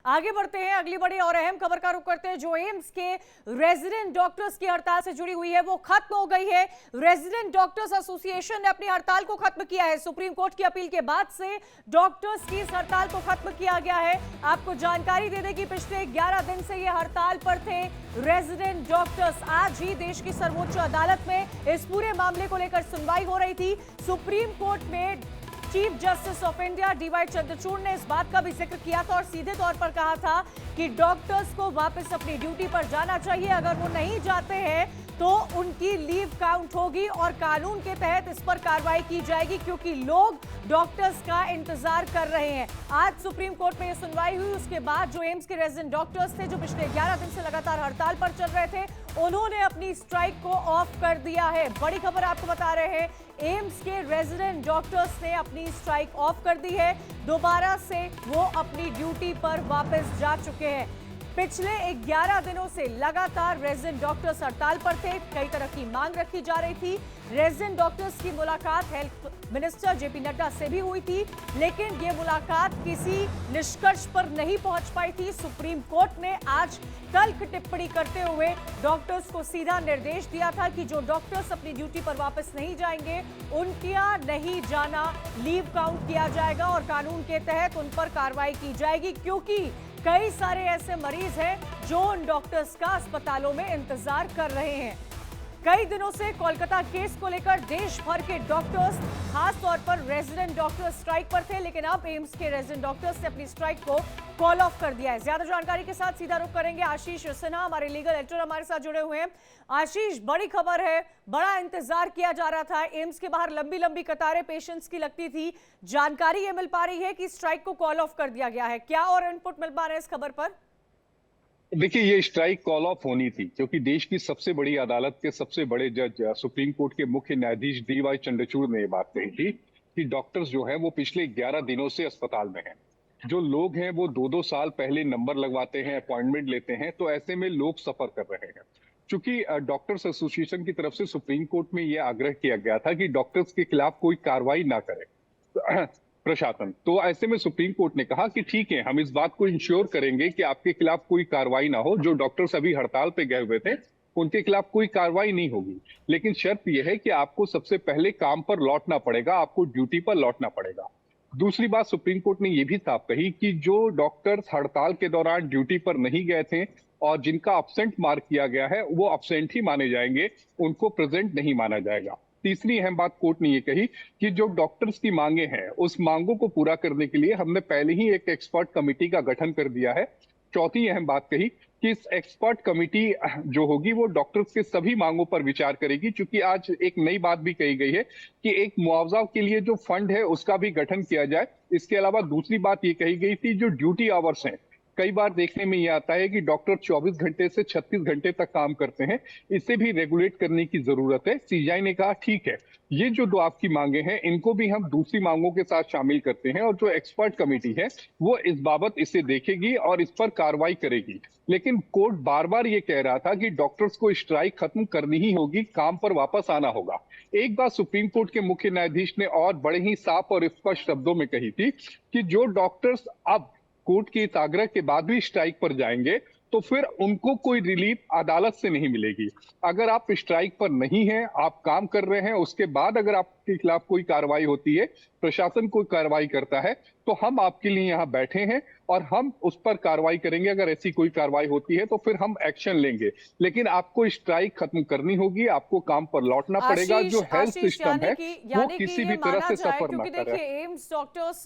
आगे बढ़ते हैं, अगली बड़ी और अहम खबर का रुख करते हैं। जो एम्स के रेजिडेंट डॉक्टर्स की हड़ताल से जुड़ी हुई है वो खत्म हो गई है। रेजिडेंट डॉक्टर्स एसोसिएशन ने अपनी हड़ताल को खत्म किया है। सुप्रीम कोर्ट की अपील के बाद से डॉक्टर्स की इस हड़ताल को खत्म किया गया है। आपको जानकारी दे दें कि पिछले 11 दिन से ये हड़ताल पर थे रेजिडेंट डॉक्टर्स। आज ही देश की सर्वोच्च अदालत में इस पूरे मामले को लेकर सुनवाई हो रही थी। सुप्रीम कोर्ट में chief justice of India DY Chandrachud ने इस बात का भी जिक्र किया था और सीधे तौर पर कहा था कि डॉक्टर्स को वापस अपनी ड्यूटी पर जाना चाहिए। अगर वो नहीं जाते हैं तो उनकी लीव काउंट होगी और कानून के तहत इस पर कार्रवाई की जाएगी, क्योंकि लोग डॉक्टर्स का इंतजार कर रहे हैं। आज सुप्रीम कोर्ट में यह सुनवाई हुई। उसके बाद जो एम्स के रेजिडेंट डॉक्टर्स थे, जो पिछले 11 दिन से लगातार हड़ताल पर चल रहे थे, उन्होंने अपनी स्ट्राइक को ऑफ कर दिया है। बड़ी खबर आपको बता रहे हैं, एम्स के रेजिडेंट डॉक्टर्स ने अपनी स्ट्राइक ऑफ कर दी है। दोबारा से वो अपनी ड्यूटी पर वापस जा चुके हैं। पिछले 11 दिनों से लगातार रेजिडेंट डॉक्टर्स हड़ताल पर थे। कई तरह की मांग रखी जा रही थी। रेजिडेंट डॉक्टर्स की मुलाकात हेल्थ मिनिस्टर जेपी नड्डा से भी हुई थी, लेकिन ये मुलाकात किसी निष्कर्ष पर नहीं पहुंच पाई थी। सुप्रीम कोर्ट ने आज तल्ख टिप्पणी करते हुए डॉक्टर्स को सीधा निर्देश दिया था कि जो डॉक्टर्स अपनी ड्यूटी पर वापस नहीं जाएंगे, उनका नहीं जाना लीव काउंट किया जाएगा और कानून के तहत उन पर कार्रवाई की जाएगी, क्योंकि कई सारे ऐसे मरीज हैं जो उन डॉक्टर्स का अस्पतालों में इंतजार कर रहे हैं। कई दिनों से कोलकाता केस को लेकर देश भर के डॉक्टर्स, खास तौर पर रेजिडेंट डॉक्टर्स स्ट्राइक पर थे, लेकिन अब एम्स के रेजिडेंट डॉक्टर्स ने अपनी स्ट्राइक को कॉल ऑफ कर दिया है। ज्यादा जानकारी के साथ सीधा रुख करेंगे आशीष सिन्हा, हमारे लीगल एडिटर हमारे साथ जुड़े हुए हैं। आशीष, बड़ी खबर है, बड़ा इंतजार किया जा रहा था। एम्स के बाहर लंबी लंबी कतारें पेशेंट्स की लगती थी। जानकारी ये मिल पा रही है कि स्ट्राइक को कॉल ऑफ कर दिया गया है। क्या और इनपुट मिल पा रहे हैं इस खबर पर? देखिए, ये स्ट्राइक कॉल ऑफ होनी थी क्योंकि देश की सबसे बड़ी अदालत के सबसे बड़े जज सुप्रीम कोर्ट के मुख्य न्यायाधीश डीवाई चंद्रचूड़ ने ये बात कही थी कि डॉक्टर्स जो है वो पिछले 11 दिनों से अस्पताल में हैं। जो लोग हैं वो 2-2 साल पहले नंबर लगवाते हैं, अपॉइंटमेंट लेते हैं, तो ऐसे में लोग सफर कर रहे हैं। चूंकि डॉक्टर्स एसोसिएशन की तरफ से सुप्रीम कोर्ट में यह आग्रह किया गया था कि डॉक्टर्स के खिलाफ कोई कार्रवाई ना करे प्रशासन, तो ऐसे में सुप्रीम कोर्ट ने कहा कि ठीक है, हम इस बात को इंश्योर करेंगे कि आपके खिलाफ कोई कार्रवाई ना हो। जो डॉक्टर्स अभी हड़ताल पे गए हुए थे उनके खिलाफ कोई कार्रवाई नहीं होगी, लेकिन शर्त यह है कि आपको सबसे पहले काम पर लौटना पड़ेगा, आपको ड्यूटी पर लौटना पड़ेगा। दूसरी बात सुप्रीम कोर्ट ने यह भी साफ कही कि जो डॉक्टर्स हड़ताल के दौरान ड्यूटी पर नहीं गए थे और जिनका अब्सेंट मार्क किया गया है वो अब्सेंट ही माने जाएंगे, उनको प्रेजेंट नहीं माना जाएगा। तीसरी अहम बात कोर्ट ने ये कही कि जो डॉक्टर्स की मांगे हैं उस मांगों को पूरा करने के लिए हमने पहले ही एक एक्सपर्ट कमेटी का गठन कर दिया है। चौथी अहम बात कही कि इस एक्सपर्ट कमेटी जो होगी वो डॉक्टर्स के सभी मांगों पर विचार करेगी, क्योंकि आज एक नई बात भी कही गई है कि एक मुआवजा के लिए जो फंड है उसका भी गठन किया जाए। इसके अलावा दूसरी बात ये कही गई थी, जो ड्यूटी आवर्स हैं, कई बार देखने में यह आता है कि डॉक्टर 24 घंटे से 36 घंटे तक काम करते हैं, इसे भी रेगुलेट करने की जरूरत है। सीजीआई ने कहा ठीक है, ये जो दो आपकी मांगे हैं इनको भी हम दूसरी मांगों के साथ शामिल करते हैं और जो एक्सपर्ट कमेटी है वो इस बाबत इसे देखेगी और इस पर कार्रवाई करेगी। लेकिन कोर्ट बार बार ये कह रहा था कि डॉक्टर्स को स्ट्राइक खत्म करनी ही होगी, काम पर वापस आना होगा। एक बात सुप्रीम कोर्ट के मुख्य न्यायाधीश ने और बड़े ही साफ और स्पष्ट शब्दों में कही थी कि जो डॉक्टर्स अब कोर्ट के इस आग्रह के बाद भी स्ट्राइक पर जाएंगे तो फिर उनको कोई रिलीफ अदालत से नहीं मिलेगी। अगर आप स्ट्राइक पर नहीं हैं, आप काम कर रहे हैं, उसके बाद अगर आपके खिलाफ कोई कार्रवाई होती है, प्रशासन कोई कार्रवाई करता है, तो हम आपके लिए यहाँ बैठे हैं और हम उस पर कार्रवाई करेंगे। अगर ऐसी कोई कार्रवाई होती है तो फिर हम एक्शन लेंगे, लेकिन आपको स्ट्राइक खत्म करनी होगी, आपको काम पर लौटना पड़ेगा। जो हेल्थ सिस्टम है वो किसी भी तरह से सफर ना करे। देखिए, AIIMS doctors,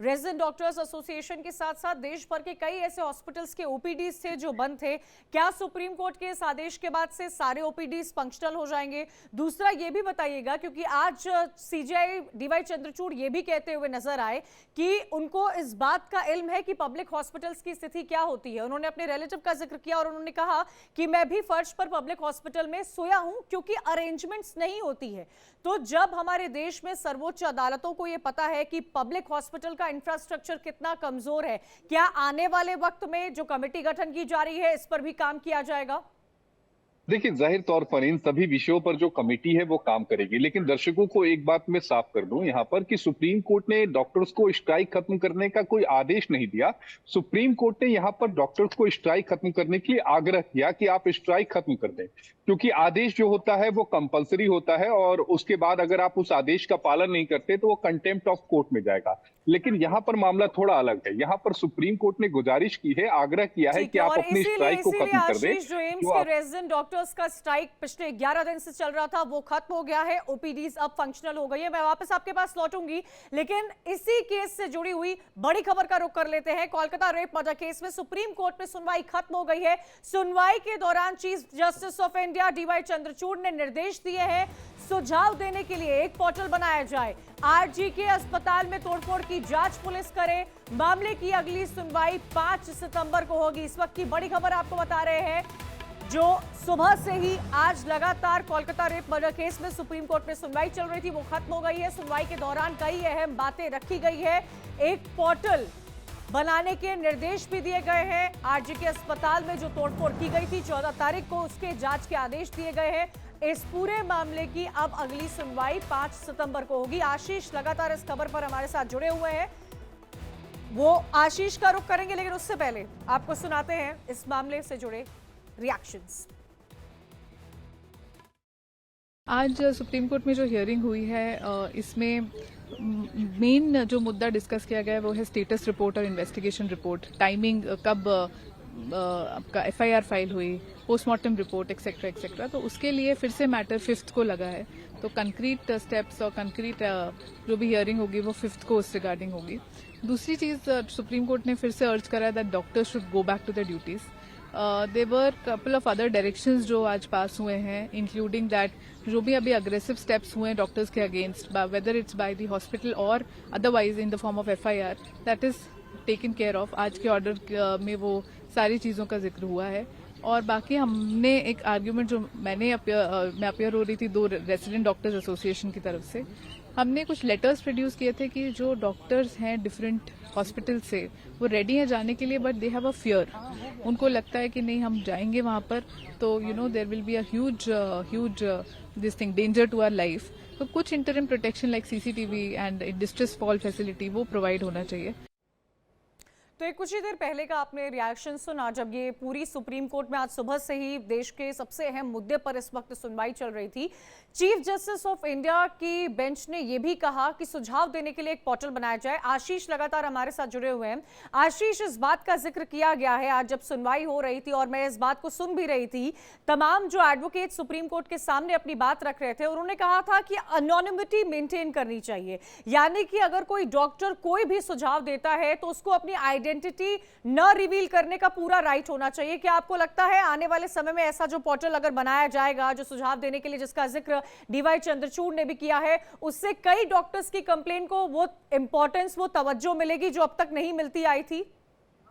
resident doctors association के साथ साथ देश भर के कई ऐसे हॉस्पिटल्स के ओपीडीज थे जो बंद थे। क्या सुप्रीम कोर्ट के इस आदेश के बाद से सारे ओपीडीज फंक्शनल हो जाएंगे? दूसरा ये भी बताइएगा, क्योंकि आज सीजीआई डीवाई चंद्रचूड़ ये भी कहते हुए नजर आए कि उनको इस बात का इल्म है कि पब्लिक हॉस्पिटल्स की स्थिति क्या होती है। उन्होंने अपने रिलेटिव का जिक्र किया और उन्होंने कहा कि मैं भी फर्श पर पब्लिक हॉस्पिटल में सोया हूं क्योंकि अरेंजमेंट्स नहीं होती है। तो जब हमारे देश में सर्वोच्च अदालतों को यह पता है कि पब्लिक हॉस्पिटल का इंफ्रास्ट्रक्चर कितना कमजोर है, क्या आने वाले वक्त में जो कमेटी गठन की जा रही है इस पर भी काम किया जाएगा? देखिए, ज़ाहिर तौर पर इन सभी विषयों पर जो कमेटी है वो काम करेगी, लेकिन दर्शकों को एक बात मैं साफ कर दूं यहाँ पर कि सुप्रीम कोर्ट ने डॉक्टर्स को स्ट्राइक खत्म करने का कोई आदेश नहीं दिया। सुप्रीम कोर्ट ने यहाँ पर डॉक्टर्स को स्ट्राइक खत्म करने के लिए आग्रह किया कि आप स्ट्राइक खत्म कर दें, क्योंकि आदेश जो होता है वो कंपलसरी होता है और उसके बाद अगर आप उस आदेश का पालन नहीं करते तो वो कंटेम्प्ट ऑफ कोर्ट में जाएगा। लेकिन यहाँ पर मामला थोड़ा अलग है। यहाँ पर सुप्रीम कोर्ट ने गुजारिश की है, आग्रह किया है ठीक कि है। आप और अपनी इसीलिए स्ट्राइक को इसीलिए खत्म कर दें। आशीष, जो एम्स जो के आप रेजिडेंट डॉक्टर्स का स्ट्राइक पिछले 11 दिन से चल रहा था वो खत्म हो गया है। ओपीडीज अब फंक्शनल हो गई है। मैं वापस आपके पास लौटूंगी, लेकिन इसी केस से जुड़ी हुई बड़ी खबर का रुख कर लेते हैं। कोलकाता रेप मर्डर केस में सुप्रीम कोर्ट में सुनवाई खत्म हो गई है। सुनवाई के दौरान chief justice of India DY Chandrachud ने निर्देश दिए हैं सुझाव देने के लिए एक पोर्टल बनाया जाए। आरजीके अस्पताल में तोड़फोड़ की जांच पुलिस करे। मामले की अगली सुनवाई 5 सितंबर को होगी। इस वक्त की बड़ी खबर आपको बता रहे हैं, जो सुबह से ही आज लगातार कोलकाता रेप मर्डर केस में सुप्रीम कोर्ट में सुनवाई चल रही थी, वो खत्म हो गई है। सुनवाई के दौरान कई अहम बातें रखी गई है। एक पोर्टल बनाने के निर्देश भी दिए गए हैं। आरजीके अस्पताल में जो तोड़फोड़ की गई थी 14 तारीख को, उसके जांच के आदेश दिए गए हैं। इस पूरे मामले की अब अगली सुनवाई 5 सितंबर को होगी। आशीष लगातार इस खबर पर हमारे साथ जुड़े हुए हैं, वो आशीष का रुख करेंगे, लेकिन उससे पहले आपको सुनाते हैं इस मामले से जुड़े रिएक्शंस। आज सुप्रीम कोर्ट में जो हियरिंग हुई है इसमें मेन जो मुद्दा डिस्कस किया गया है वो है स्टेटस रिपोर्ट और इन्वेस्टिगेशन रिपोर्ट, टाइमिंग, कब आपका एफआईआर फाइल हुई, पोस्टमार्टम रिपोर्ट एक्सेट्रा एक्सेट्रा। तो उसके लिए फिर से मैटर 5th को लगा है। तो कंक्रीट स्टेप्स और कंक्रीट जो भी हियरिंग होगी वो 5th को उस रिगार्डिंग होगी। दूसरी चीज सुप्रीम कोर्ट ने फिर से अर्ज करा है that doctors should go back to the duties. There are couple of other directions जो आज पास हुए हैं, इंक्लूडिंग दैट जो भी अभी अग्रेसिव स्टेप्स हुए हैं डॉक्टर्स के against, whether it's by the hospital और otherwise in the form of FIR, that is taken care of. आज के ऑर्डर में वो सारी चीजों का जिक्र हुआ है। और बाकी हमने एक आर्ग्यूमेंट जो मैं अपियर हो रही थी 2 रेसिडेंट डॉक्टर्स एसोसिएशन की तरफ से, हमने कुछ लेटर्स प्रोड्यूस किए थे कि जो डॉक्टर्स हैं डिफरेंट हॉस्पिटल से वो रेडी हैं जाने के लिए, but they have a fear. उनको लगता है कि नहीं हम जाएंगे वहां पर तो there will be a huge this thing danger to our life. तो कुछ interim protection like CCTV and distress call facility वो प्रोवाइड होना चाहिए। तो एक कुछ ही देर पहले का आपने रिएक्शन सुना, जब ये पूरी सुप्रीम कोर्ट में आज सुबह से ही देश के सबसे अहम मुद्दे पर इस वक्त सुनवाई चल रही थी। चीफ जस्टिस ऑफ इंडिया की बेंच ने यह भी कहा कि सुझाव देने के लिए एक पोर्टल बनाया जाए। आशीष लगातार हमारे साथ जुड़े हुए हैं। आशीष, इस बात का जिक्र किया गया है आज जब सुनवाई हो रही थी, और मैं इस बात को सुन भी रही थी। तमाम जो एडवोकेट सुप्रीम कोर्ट के सामने अपनी बात रख रहे थे, उन्होंने कहा था कि अनोनिमिटी मेंटेन करनी चाहिए, यानी कि अगर कोई डॉक्टर कोई भी सुझाव देता है तो उसको अपनी आइडेंटिटी न रिवील करने का पूरा राइट होना चाहिए। क्या आपको लगता है आने वाले समय में ऐसा जो पोर्टल अगर बनाया जाएगा जो सुझाव देने के लिए, जिसका जिक्र डीवाई चंद्रचूड़ ने भी किया है, उससे कई डॉक्टर्स की कंप्लेन को वो इंपॉर्टेंस, वो तवज्जो मिलेगी जो अब तक नहीं मिलती आई थी?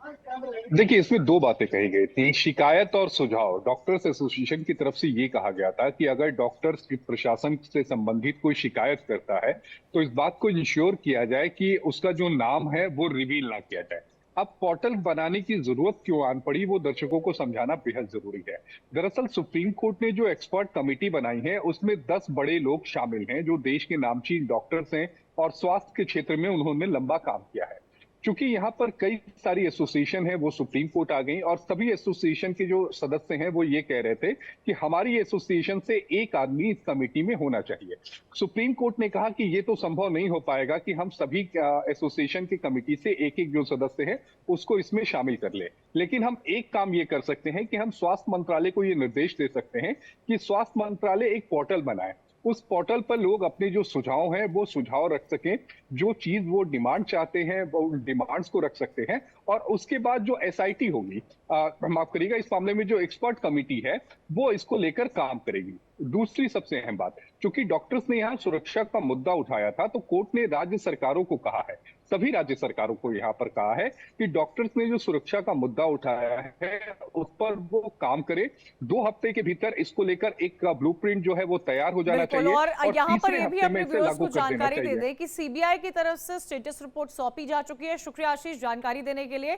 देखिए, इसमें 2 बातें कही गई थी, शिकायत और सुझाव। डॉक्टर्स एसोसिएशन की तरफ से ये कहा गया था कि अगर डॉक्टर्स प्रशासन से संबंधित कोई शिकायत करता है तो इस बात को इंश्योर किया जाए कि उसका जो नाम है वो रिवील ना किया जाए। अब पोर्टल बनाने की जरूरत क्यों आन पड़ी, वो दर्शकों को समझाना बेहद जरूरी है। दरअसल सुप्रीम कोर्ट ने जो एक्सपर्ट कमेटी बनाई है उसमें 10 बड़े लोग शामिल हैं जो देश के नामचीन डॉक्टर्स हैं और स्वास्थ्य के क्षेत्र में उन्होंने लंबा काम किया है। क्योंकि यहाँ पर कई सारी एसोसिएशन है वो सुप्रीम कोर्ट आ गई और सभी एसोसिएशन के जो सदस्य हैं वो ये कह रहे थे कि हमारी एसोसिएशन से एक आदमी इस कमेटी में होना चाहिए। सुप्रीम कोर्ट ने कहा कि ये तो संभव नहीं हो पाएगा कि हम सभी एसोसिएशन की कमेटी से एक जो सदस्य है उसको इसमें शामिल कर ले, लेकिन हम एक काम ये कर सकते हैं कि हम स्वास्थ्य मंत्रालय को ये निर्देश दे सकते हैं कि स्वास्थ्य मंत्रालय एक पोर्टल बनाए। उस पोर्टल पर लोग अपने जो सुझाव हैं वो सुझाव रख सकें, जो चीज वो डिमांड चाहते हैं वो डिमांड्स को रख सकते हैं। और उसके बाद जो एसआईटी होगी, माफ करिएगा, इस मामले में जो एक्सपर्ट कमेटी है वो इसको लेकर काम करेगी। दूसरी सबसे अहम बात, क्योंकि डॉक्टर्स ने यहाँ सुरक्षा का मुद्दा उठाया था तो कोर्ट ने राज्य सरकारों को कहा है, सभी राज्य सरकारों को यहाँ पर कहा है कि डॉक्टर्स ने जो सुरक्षा का मुद्दा उठाया है उस पर वो काम करे। 2 हफ्ते के भीतर इसको लेकर एक ब्लूप्रिंट जो है वो तैयार हो जाना चाहिए। और यहाँ पर ये भी हफ्ते अपने में इसे व्यूअर्स लागू को कर देना जानकारी दे चाहिए। दें कि सीबीआई की तरफ से स्टेटस रिपोर्ट सौंपी जा चुकी है। शुक्रिया आशीष जानकारी देने के लिए।